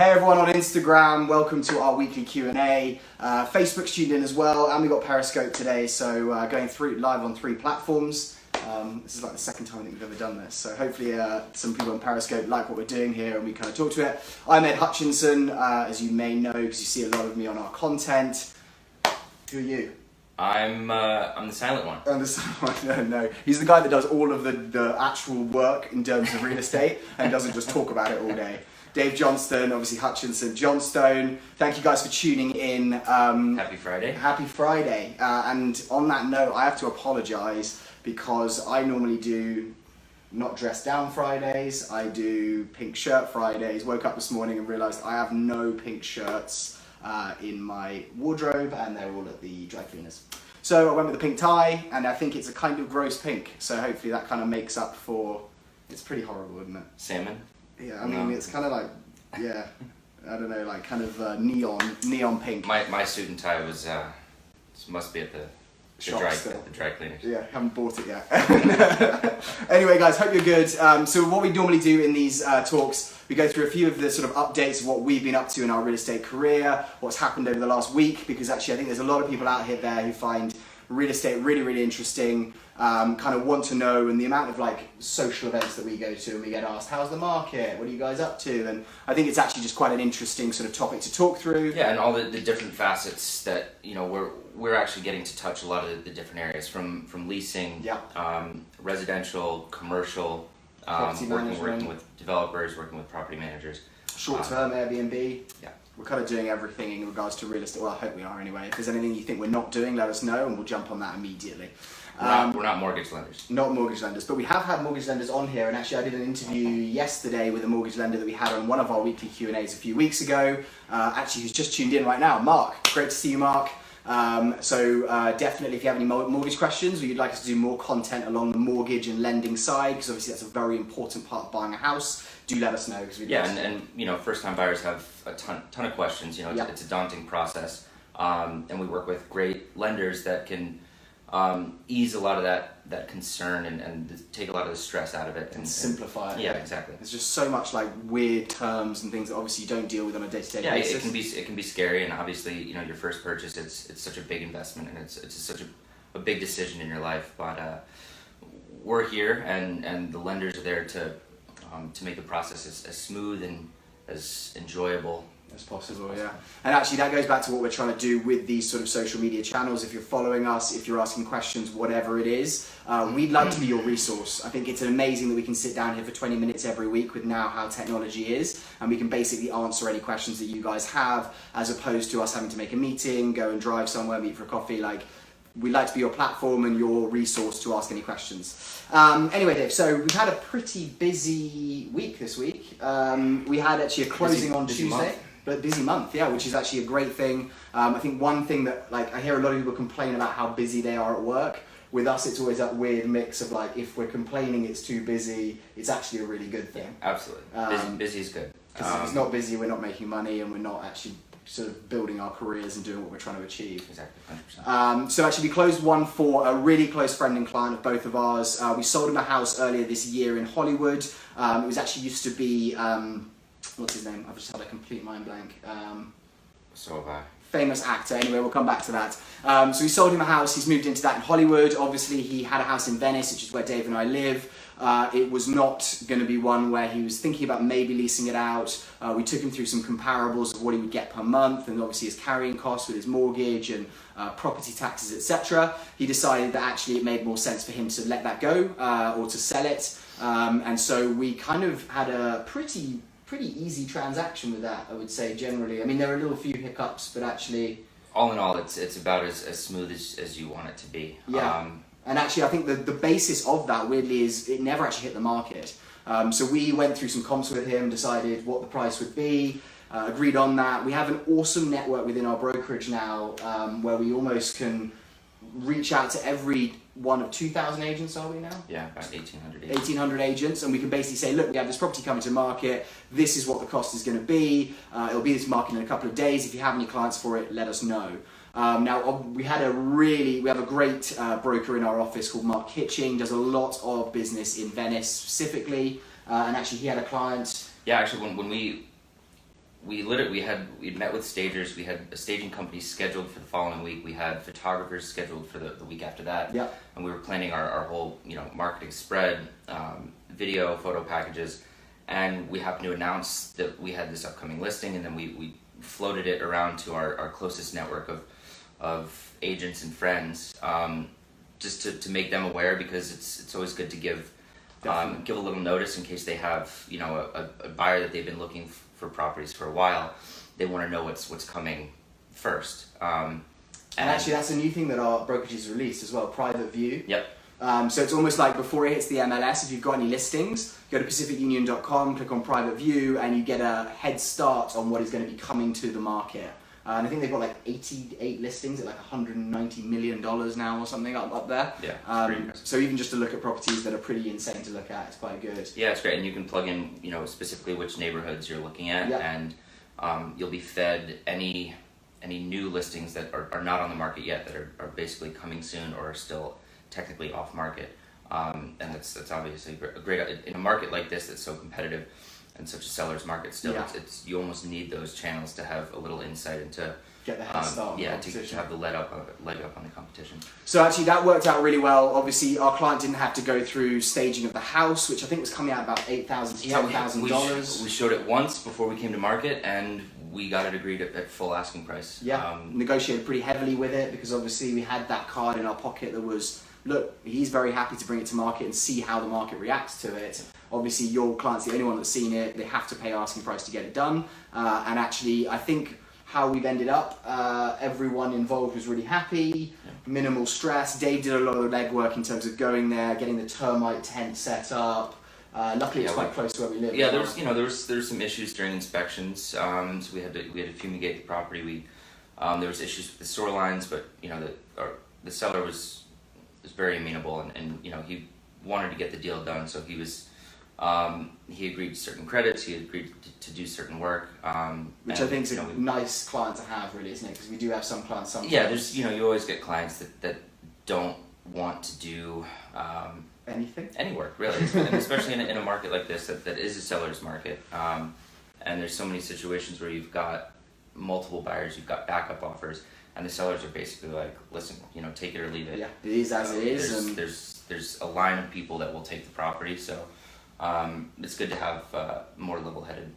Hey everyone on Instagram, welcome to our weekly Q&A. Facebook's tuned in as well, and we got Periscope today, so going through live on 3 platforms. This is like the second time that we've ever done this, so hopefully some people on Periscope like what we're doing here and we kind of talk to it. I'm Ed Hutchinson, as you may know, because you see a lot of me on our content. Who are you? I'm the silent one. I'm the silent one. No. He's the guy that does all of the actual work in terms of real estate and doesn't just talk about it all day. Dave Johnston, obviously Hutchinson, Johnstone. Thank you guys for tuning in. Happy Friday. Happy Friday. And on that note, I have to apologise because I normally do not dress down Fridays. I do pink shirt Fridays. Woke up this morning and realised I have no pink shirts in my wardrobe, and they're all at the dry cleaners. So I went with a pink tie, and I think it's a kind of gross pink. So hopefully that kind of makes up for. It's pretty horrible, isn't it? Salmon. Yeah, I mean, it's kind of like, yeah, I don't know, like kind of neon pink. My suit and tie was, must be at the dry cleaners. Yeah, haven't bought it yet. Anyway, guys, hope you're good. So what we normally do in these talks, we go through a few of the sort of updates of what we've been up to in our real estate career, what's happened over the last week, because actually I think there's a lot of people out here there who find real estate really, really interesting, kind of want to know, and the amount of like social events that we go to and we get asked, how's the market? What are you guys up to? And I think it's actually just quite an interesting sort of topic to talk through. Yeah, and all the different facets that, you know, we're actually getting to touch a lot of the different areas from leasing, residential, commercial, working with developers, working with property managers. Short-term Airbnb. Yeah. We're kind of doing everything in regards to real estate. Well, I hope we are anyway. If there's anything you think we're not doing, let us know and we'll jump on that immediately. We're not mortgage lenders. Not mortgage lenders, but we have had mortgage lenders on here, and actually I did an interview yesterday with a mortgage lender that we had on one of our weekly Q&As a few weeks ago, actually who's just tuned in right now, Mark. Great to see you, Mark. Definitely if you have any mortgage questions or you'd like us to do more content along the mortgage and lending side, because obviously that's a very important part of buying a house, do let us know. And you know, first-time buyers have a ton of questions. You know, it's a daunting process, and we work with great lenders that can ease a lot of that concern and take a lot of the stress out of it and simplify it. Yeah, exactly. There's just so much like weird terms and things that obviously you don't deal with on a day-to-day basis. Yeah, it can be scary, and obviously, you know, your first purchase, it's such a big investment, and it's such a big decision in your life. But we're here, and the lenders are there to make the process as smooth and as enjoyable as possible, yeah. And actually that goes back to what we're trying to do with these sort of social media channels. If you're following us, if you're asking questions, whatever it is, we'd like to be your resource. I think it's amazing that we can sit down here for 20 minutes every week with now how technology is, and we can basically answer any questions that you guys have, as opposed to us having to make a meeting, go and drive somewhere, meet for a coffee. Like, we'd like to be your platform and your resource to ask any questions. Anyway, Dave, so we've had a pretty busy week this week. We had actually a closing on Tuesday. But busy month, yeah, which is actually a great thing. I think one thing that, like, I hear a lot of people complain about how busy they are at work. With us, it's always that weird mix of like, if we're complaining it's too busy, it's actually a really good thing. Yeah, absolutely. Busy is good. If it's not busy, we're not making money and we're not actually sort of building our careers and doing what we're trying to achieve. Exactly, 100%. So actually we closed one for a really close friend and client of both of ours. We sold him a house earlier this year in Hollywood. It was actually used to be, what's his name? I've just had a complete mind blank. So have I. Famous actor. Anyway, we'll come back to that. So we sold him a house. He's moved into that in Hollywood. Obviously, he had a house in Venice, which is where Dave and I live. It was not going to be one where he was thinking about maybe leasing it out. We took him through some comparables of what he would get per month, and obviously his carrying costs with his mortgage and property taxes, etc. He decided that actually it made more sense for him to let that go or to sell it. And so we kind of had a pretty easy transaction with that, I would say, generally. I mean, there are a little few hiccups, but actually, all in all, it's about as smooth as you want it to be. Yeah. And actually, I think the basis of that, weirdly, is it never actually hit the market. So we went through some comps with him, decided what the price would be, agreed on that. We have an awesome network within our brokerage now, where we almost can reach out to every one of 2,000 agents, are we now? Yeah, about 1,800 agents. 1,800 agents, and we can basically say, look, we have this property coming to market, this is what the cost is going to be, it'll be this market in a couple of days. If you have any clients for it, let us know. Now, we have a great broker in our office called Mark Hitching, does a lot of business in Venice specifically, and actually he had a client. Yeah, actually when we met with stagers. We had a staging company scheduled for the following week. We had photographers scheduled for the week after that. Yeah. And we were planning our whole, marketing spread, video, photo packages, and we happened to announce that we had this upcoming listing, and then we floated it around to our closest network of agents and friends, just to make them aware, because it's always good to give a little notice in case they have a buyer that they've been looking for properties for a while. They want to know what's coming first. And actually, that's a new thing that our brokerages released as well, private view. Yep. So it's almost like before it hits the MLS, if you've got any listings, go to pacificunion.com, click on private view, and you get a head start on what is going to be coming to the market. And I think they've got like 88 listings at like $190 million now or something up there. Yeah. So even just to look at properties that are pretty insane to look at, it's quite good. Yeah, it's great. And you can plug in, specifically which neighborhoods you're looking at, and you'll be fed any new listings that are not on the market yet, that are basically coming soon or are still technically off market. And that's obviously a great in a market like this that's so competitive and such a seller's market still. It's you almost need those channels to have a little insight into get the head start. To have the leg up on the competition. So actually that worked out really well. Obviously our client didn't have to go through staging of the house, which I think was coming out about $8,000 to $10,000. We showed it once before we came to market, and we got it agreed at full asking price. Yeah, negotiated pretty heavily with it, because obviously we had that card in our pocket that was, look, he's very happy to bring it to market and see how the market reacts to it. Obviously your client's the only one that's seen it. They have to pay asking price to get it done. And actually I think how we've ended up, everyone involved was really happy, minimal stress. Dave did a lot of the legwork in terms of going there, getting the termite tent set up. Luckily it's quite close to where we live. Yeah, there's some issues during inspections. So we had to fumigate the property. There was issues with the sewer lines, but the seller was very amenable, and he wanted to get the deal done, so he agreed to certain credits, he agreed to do certain work, which I think is a nice client to have, really, isn't it? Because we do have some clients sometimes. Yeah, there's you always get clients that don't want to do any work, really, and especially in a market like this that is a seller's market, and there's so many situations where you've got multiple buyers, you've got backup offers, and the sellers are basically like, listen, take it or leave it. Yeah, it is as it is. There's a line of people that will take the property, so it's good to have more level-headed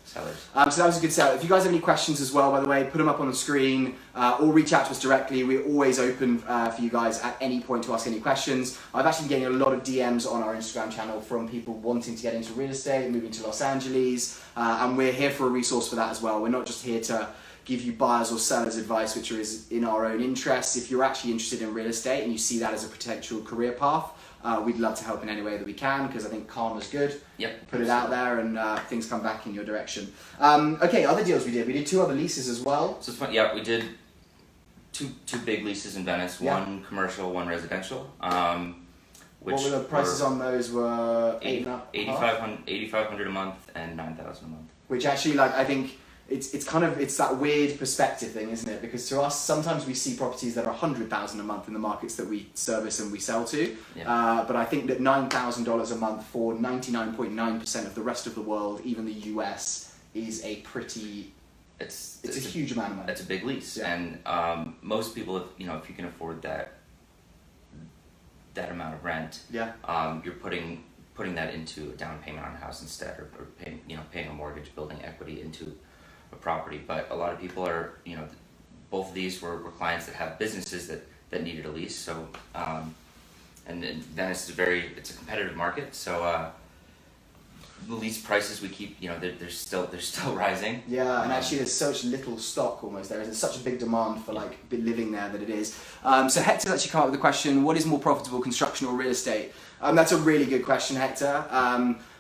sellers. So that was a good sell. If you guys have any questions as well, by the way, put them up on the screen, or reach out to us directly. We're always open for you guys at any point to ask any questions. I've actually been getting a lot of DMs on our Instagram channel from people wanting to get into real estate, moving to Los Angeles, and we're here for a resource for that as well. We're not just here to give you buyers or sellers advice, which is in our own interests. If you're actually interested in real estate and you see that as a potential career path, we'd love to help in any way that we can, because I think karma's good. Yep. Put it out there and things come back in your direction. Okay, other deals we did 2 other leases as well. So it's fun. Yeah, we did two big leases in Venice, one commercial, one residential. What were the prices on those? Were $8,500 a month and $9,000 a month. Which actually, I think it's that weird perspective thing, isn't it? Because to us, sometimes we see properties that are $100,000 a month in the markets that we service and we sell to. Yeah. But I think that $9,000 a month for 99.9% of the rest of the world, even the US, is a pretty. It's a huge amount of money. It's a big lease, and most people, if you can afford that amount of rent, you're putting that into a down payment on a house instead, or paying a mortgage, building equity into a property. But a lot of people are, both of these were clients that have businesses that needed a lease. So, and Venice is it's a competitive market. So the lease prices we keep, they're still rising. Yeah, and actually there's such little stock almost there. There's such a big demand for living there that it is. So Hector's actually come up with the question: what is more profitable, construction or real estate? That's a really good question, Hector.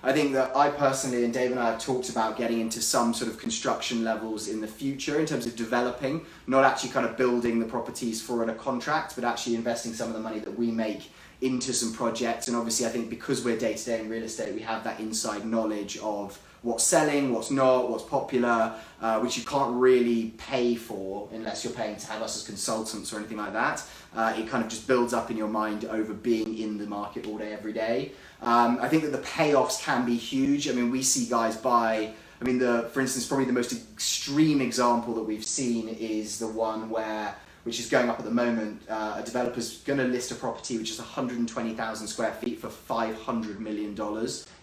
I think that I personally, and Dave and I have talked about getting into some sort of construction levels in the future in terms of developing, not actually kind of building the properties for a contract, but actually investing some of the money that we make into some projects. And obviously I think because we're day-to-day in real estate, we have that inside knowledge of what's selling, what's not, what's popular, which you can't really pay for unless you're paying to have us as consultants or anything like that. It kind of just builds up in your mind over being in the market all day, every day. I think that the payoffs can be huge. I mean, we see guys buy I mean, for instance, probably the most extreme example that we've seen is the one which is going up at the moment. A developer's going to list a property which is 120,000 square feet for $500 million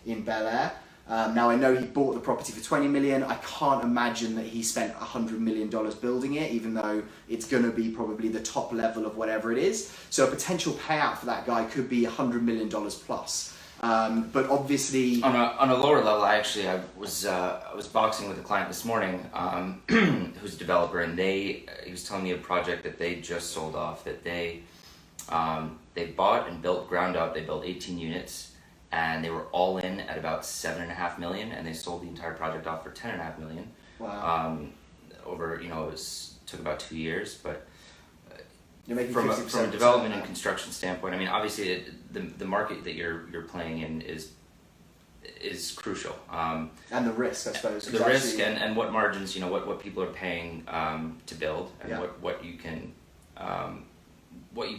in Bel Air. Now, I know he bought the property for $20 million. I can't imagine that he spent $100 million building it, even though it's going to be probably the top level of whatever it is. So a potential payout for that guy could be $100 million plus. But obviously, on a lower level, I was boxing with a client this morning, who's a developer, and he was telling me a project that they just sold off. That they bought and built ground up. They built 18 units, and they were all in at about $7.5 million, and they sold the entire project off for $10.5 million. wow. Over took about 2 years, but. You're making From 50% a development and construction standpoint, I mean, obviously the market that you're playing in is crucial. And the risk, I suppose. The risk and what margins, what people are paying to build, and Yeah. what you can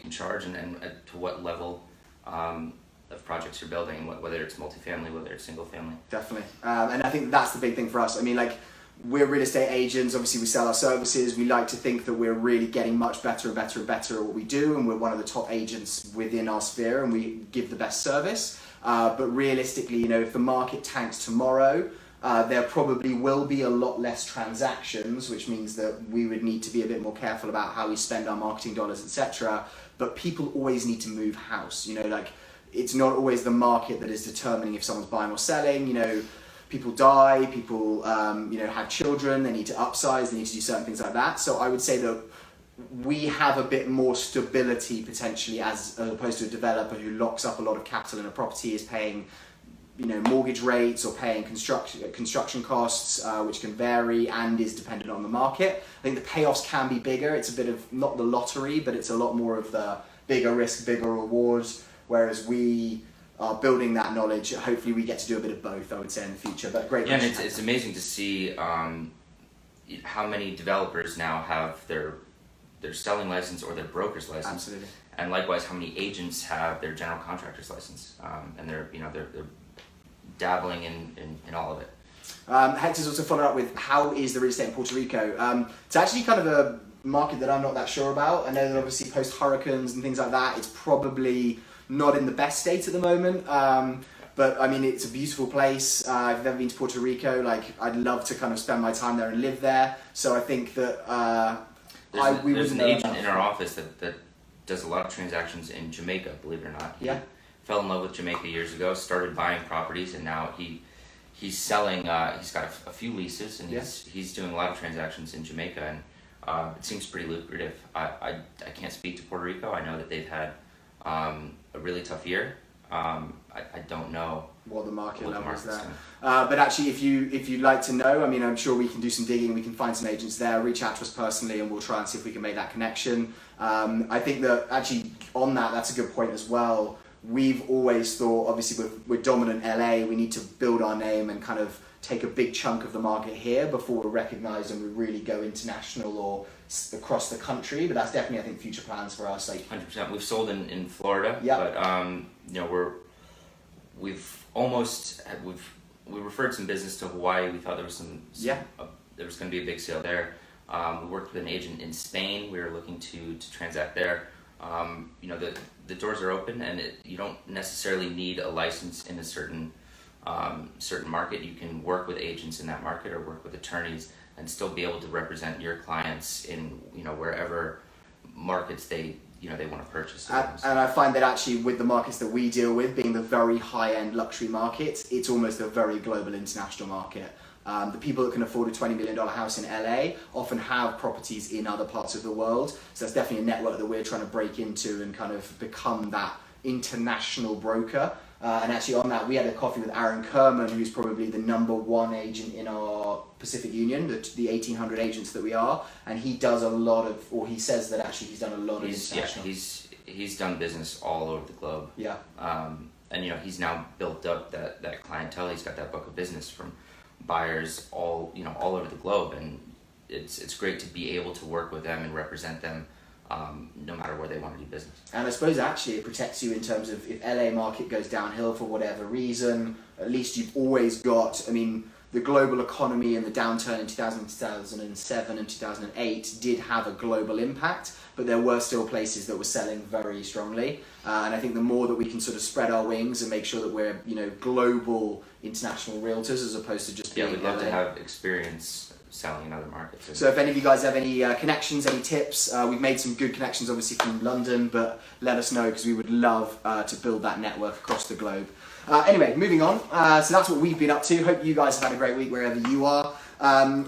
charge, and to what level of projects you're building, whether it's multifamily, whether it's single family. Definitely. And I think that's the big thing for us. I mean, like, we're real estate agents, obviously we sell our services. We like to think that we're really getting much better and better and better at what we do, and we're one of the top agents within our sphere, and we give the best service. But realistically, if the market tanks tomorrow, there probably will be a lot less transactions, which means that we would need to be a bit more careful about how we spend our marketing dollars, etc. But people always need to move house. Like, it's not always the market that is determining if someone's buying or selling. People die, people have children, they need to upsize, they need to do certain things like that. So I would say that we have a bit more stability potentially as opposed to a developer who locks up a lot of capital in a property, is paying mortgage rates or paying construction costs, which can vary and is dependent on the market. I think the payoffs can be bigger. It's a bit of, not the lottery, but it's a lot more of the bigger risk, bigger rewards, whereas we are building that knowledge. Hopefully we get to do a bit of both, I would say, in the future. But great. Yeah, and it's amazing to see how many developers now have their selling license or their broker's license. Absolutely. And likewise, how many agents have their general contractor's license, and they're dabbling in all of it. Hector's also followed up with, how is the real estate in Puerto Rico? It's actually kind of a market that I'm not that sure about. I know that obviously post hurricanes and things like that, it's probably not in the best state at the moment, but I mean, it's a beautiful place. If you've ever been to Puerto Rico, like, I'd love to kind of spend my time there and live there. So I think that there's an agent in our office that does a lot of transactions in Jamaica, believe it or not. He fell in love with Jamaica years ago, started buying properties, and now he's selling. He's got a few leases, and he's doing a lot of transactions in Jamaica, and it seems pretty lucrative. I can't speak to Puerto Rico. I know that they've had a really tough year. I don't know what the market level is there. Doing. But actually, if you'd like to know, I mean, I'm sure we can do some digging. We can find some agents there. Reach out to us personally, and we'll try and see if we can make that connection. I think that actually on that's a good point as well. We've always thought, obviously, we're dominant LA. We need to build our name and kind of take a big chunk of the market here before we're recognised and we really go international or across the country. But that's definitely, I think, future plans for us. Like 100%. We've sold in Florida, but we referred some business to Hawaii. We thought there was there was going to be a big sale there. We worked with an agent in Spain. We were looking to transact there. The doors are open, and you don't necessarily need a license in a certain market. You can work with agents in that market or work with attorneys and still be able to represent your clients in wherever markets they want to purchase. And I find that actually with the markets that we deal with, being the very high-end luxury markets, it's almost a very global international market. The people that can afford a $20 million house in LA often have properties in other parts of the world. So that's definitely a network that we're trying to break into and kind of become that international broker. And actually on that, we had a coffee with Aaron Kerman, who's probably the #1 agent in our Pacific Union, the 1,800 agents that we are. And he does a lot of, or he says that actually he's done a lot of international. Yeah, he's done business all over the globe. Yeah. And he's now built up that clientele. He's got that book of business from buyers all over the globe, and it's great to be able to work with them and represent them no matter where they want to do business. And I suppose actually it protects you in terms of if LA market goes downhill for whatever reason, at least you've always got, I mean, the global economy and the downturn in 2007 and 2008 did have a global impact, but there were still places that were selling very strongly. And I think the more that we can sort of spread our wings and make sure that we're, global international realtors as opposed to just being we'd love LA. to have experience selling in other markets. So if any of you guys have any connections, any tips, we've made some good connections obviously from London, but let us know because we would love to build that network across the globe. Anyway, moving on. So that's what we've been up to. Hope you guys have had a great week wherever you are.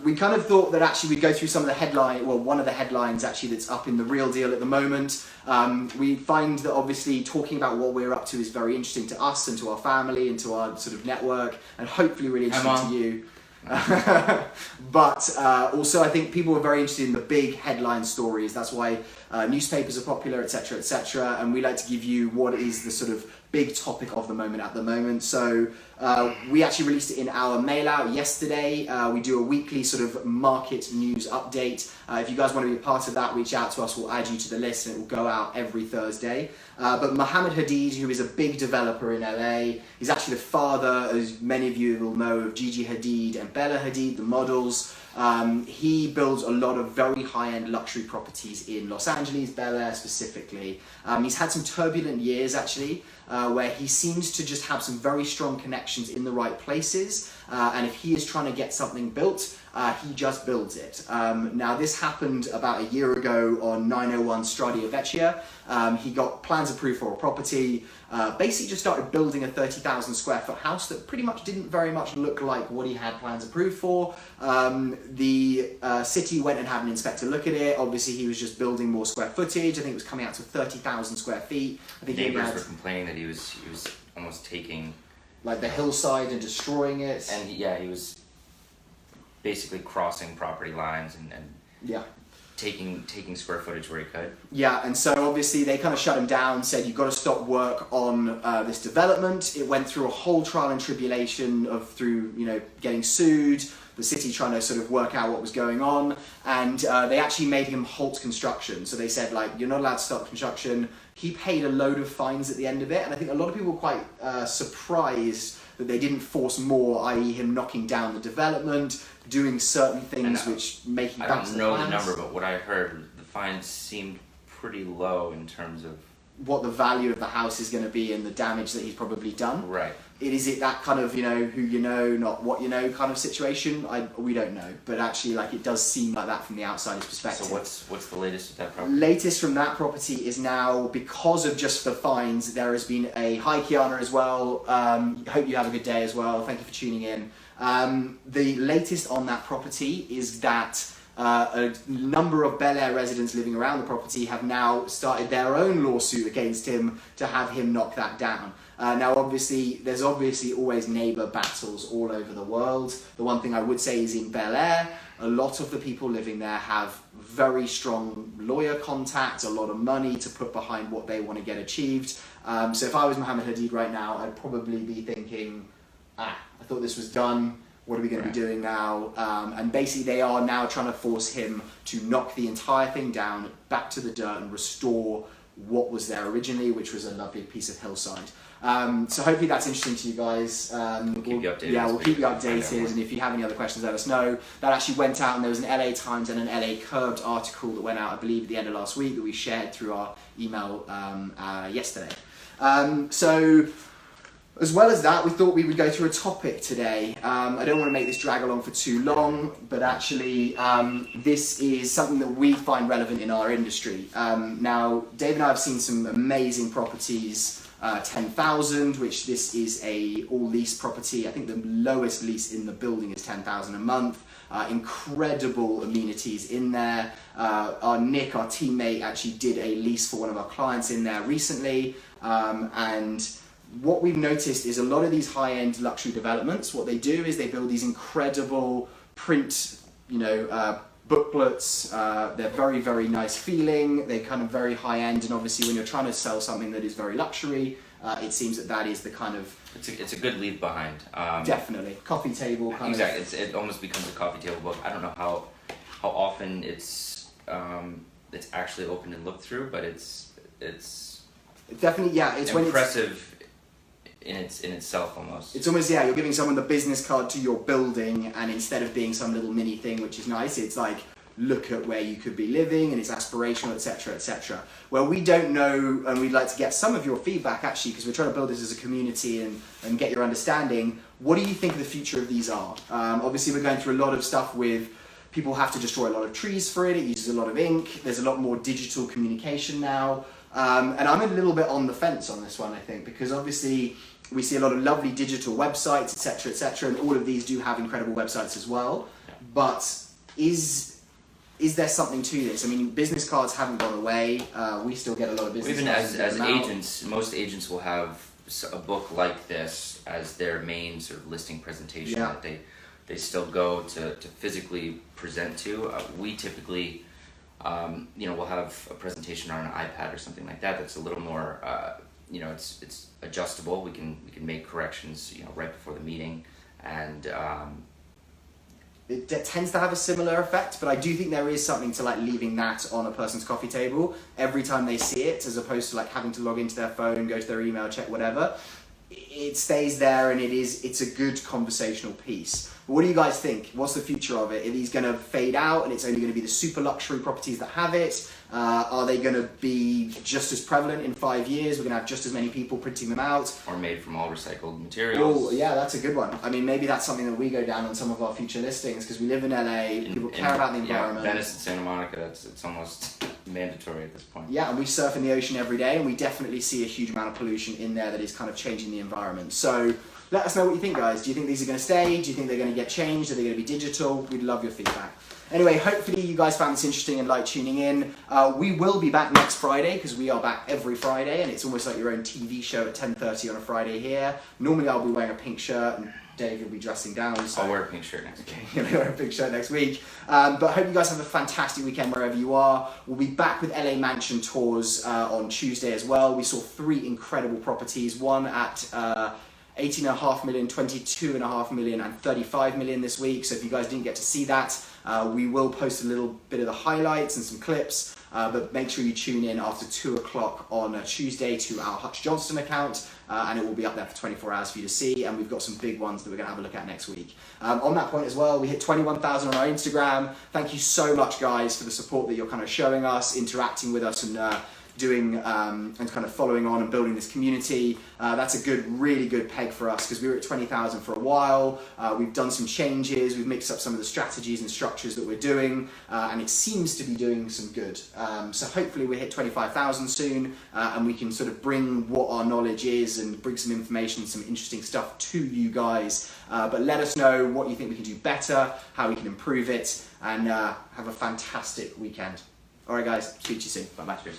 We kind of thought that actually we'd go through some of the one of the headlines actually that's up in the Real Deal at the moment. We find that obviously talking about what we're up to is very interesting to us and to our family and to our sort of network, and hopefully really interesting to you. But also I think people are very interested in the big headline stories. That's why newspapers are popular, etc., etc. And we like to give you what is the sort of big topic of the moment at the moment. So we actually released it in our mail out yesterday. We do a weekly sort of market news update. If you guys want to be a part of that, reach out to us. We'll add you to the list and it will go out every Thursday. But Mohammed Hadid, who is a big developer in LA, he's actually the father, as many of you will know, of Gigi Hadid and Bella Hadid, the models. He builds a lot of very high-end luxury properties in Los Angeles, Bel Air specifically. He's had some turbulent years actually, where he seems to just have some very strong connections in the right places. And if he is trying to get something built, he just builds it. Now this happened about a year ago on 901 Strada Vecchia. He got plans approved for a property, basically just started building a 30,000 square foot house that pretty much didn't very much look like what he had plans approved for. The city went and had an inspector look at it. Obviously he was just building more square footage. I think it was coming out to 30,000 square feet. I think neighbors were complaining that he was almost taking like the hillside and destroying it. And he was basically crossing property lines and yeah, taking square footage where he could. Yeah, and so obviously they kind of shut him down, said you've got to stop work on this development. It went through a whole trial and tribulation through getting sued, the city trying to sort of work out what was going on, and they actually made him halt construction. So they said, like, you're not allowed to stop construction. He paid a load of fines at the end of it, and I think a lot of people were quite surprised that they didn't force more, i.e. him knocking down the development, doing certain things which make him back to the I don't know plans. the number, but what I heard, the fines seemed pretty low in terms of what the value of the house is going to be and the damage that he's probably done. Right. Is it that kind of, who you know, not what you know kind of situation? We don't know. But actually, like, it does seem like that from the outsider's perspective. So what's the latest with that property? Latest from that property is now, because of just the fines, there has been a... Hi, Kiana, as well. Hope you have a good day as well. Thank you for tuning in. The latest on that property is that a number of Bel Air residents living around the property have now started their own lawsuit against him to have him knock that down. Now, obviously, there's always neighbour battles all over the world. The one thing I would say is in Bel Air, a lot of the people living there have very strong lawyer contacts, a lot of money to put behind what they want to get achieved. So if I was Mohammed Hadid right now, I'd probably be thinking, I thought this was done. What are we going to be doing now? And basically they are now trying to force him to knock the entire thing down, back to the dirt, and restore what was there originally, which was a lovely piece of hillside. So hopefully that's interesting to you guys. We'll keep you updated. Yeah, we'll keep you updated, and if you have any other questions, let us know. That actually went out, and there was an LA Times and an LA Curbed article that went out, I believe, at the end of last week that we shared through our email yesterday. So as well as that, we thought we would go through a topic today. I don't want to make this drag along for too long, but actually this is something that we find relevant in our industry. Now, Dave and I have seen some amazing properties. 10,000, which this is a all lease property. I think the lowest lease in the building is 10,000 a month. Incredible amenities in there. Nick, our teammate, actually did a lease for one of our clients in there recently, and what we've noticed is a lot of these high-end luxury developments, what they do is they build these incredible print, booklets. They're very, very nice feeling. They're kind of very high-end, and obviously when you're trying to sell something that is very luxury, it seems that is the kind of... It's a good leave behind. Definitely. Coffee table kind of... Exactly. It almost becomes a coffee table book. I don't know how often it's actually opened and looked through, but it's definitely, yeah. It's impressive in itself almost. It's almost, yeah, you're giving someone the business card to your building, and instead of being some little mini thing, which is nice, it's like, look at where you could be living, and it's aspirational, etc., etc. Well, we don't know, and we'd like to get some of your feedback actually, because we're trying to build this as a community and get your understanding. What do you think the future of these are? Obviously, we're going through a lot of stuff with people have to destroy a lot of trees for it. It uses a lot of ink. There's a lot more digital communication now. And I'm a little bit on the fence on this one, I think, because obviously we see a lot of lovely digital websites, etc., and all of these do have incredible websites as well. But is there something to this? I mean, business cards haven't gone away. We still get a lot of business even cards. as agents, most agents will have a book like this as their main sort of listing presentation that they still go to physically present to. We typically, we'll have a presentation on an iPad or something like that. That's a little more, it's adjustable. We can make corrections, right before the meeting, and it tends to have a similar effect, but I do think there is something to like leaving that on a person's coffee table every time they see it, as opposed to like having to log into their phone, go to their email, check whatever. It stays there, and it's a good conversational piece. But what do you guys think? What's the future of it? Are these going to fade out, and it's only going to be the super luxury properties that have it? Are they going to be just as prevalent in 5 years? We're going to have just as many people printing them out? Or made from all recycled materials. Oh, yeah, that's a good one. I mean, maybe that's something that we go down on some of our future listings, because we live in LA, people care about the environment. Yeah, Venice and Santa Monica, it's almost mandatory at this point. Yeah, and we surf in the ocean every day, and we definitely see a huge amount of pollution in there that is kind of changing the environment. So let us know what you think, guys. Do you think these are going to stay? Do you think they're going to get changed? Are they going to be digital? We'd love your feedback. Anyway, hopefully you guys found this interesting and like tuning in. We will be back next Friday, because we are back every Friday, and it's almost like your own TV show at 10:30 on a Friday here. Normally I'll be wearing a pink shirt, and Dave, you'll be dressing down. So. I'll wear a pink shirt next week. You'll be wearing a pink shirt next week. But I hope you guys have a fantastic weekend wherever you are. We'll be back with LA Mansion tours on Tuesday as well. We saw 3 incredible properties, one at 18.5 million, 22.5 million, and 35 million this week. So if you guys didn't get to see that, we will post a little bit of the highlights and some clips, but make sure you tune in after 2 o'clock on Tuesday to our Hutch Johnston account, and it will be up there for 24 hours for you to see, and we've got some big ones that we're going to have a look at next week. On that point as well, we hit 21,000 on our Instagram. Thank you so much, guys, for the support that you're kind of showing us, interacting with us, and doing and kind of following on and building this community. That's a really good peg for us, because we were at 20,000 for a while. We've done some changes, we've mixed up some of the strategies and structures that we're doing, and it seems to be doing some good. So hopefully we hit 25,000 soon, and we can sort of bring what our knowledge is and bring some information, some interesting stuff to you guys. But let us know what you think we can do better, how we can improve it, and have a fantastic weekend. All right, guys, speak to you soon. Bye-bye. Cheers.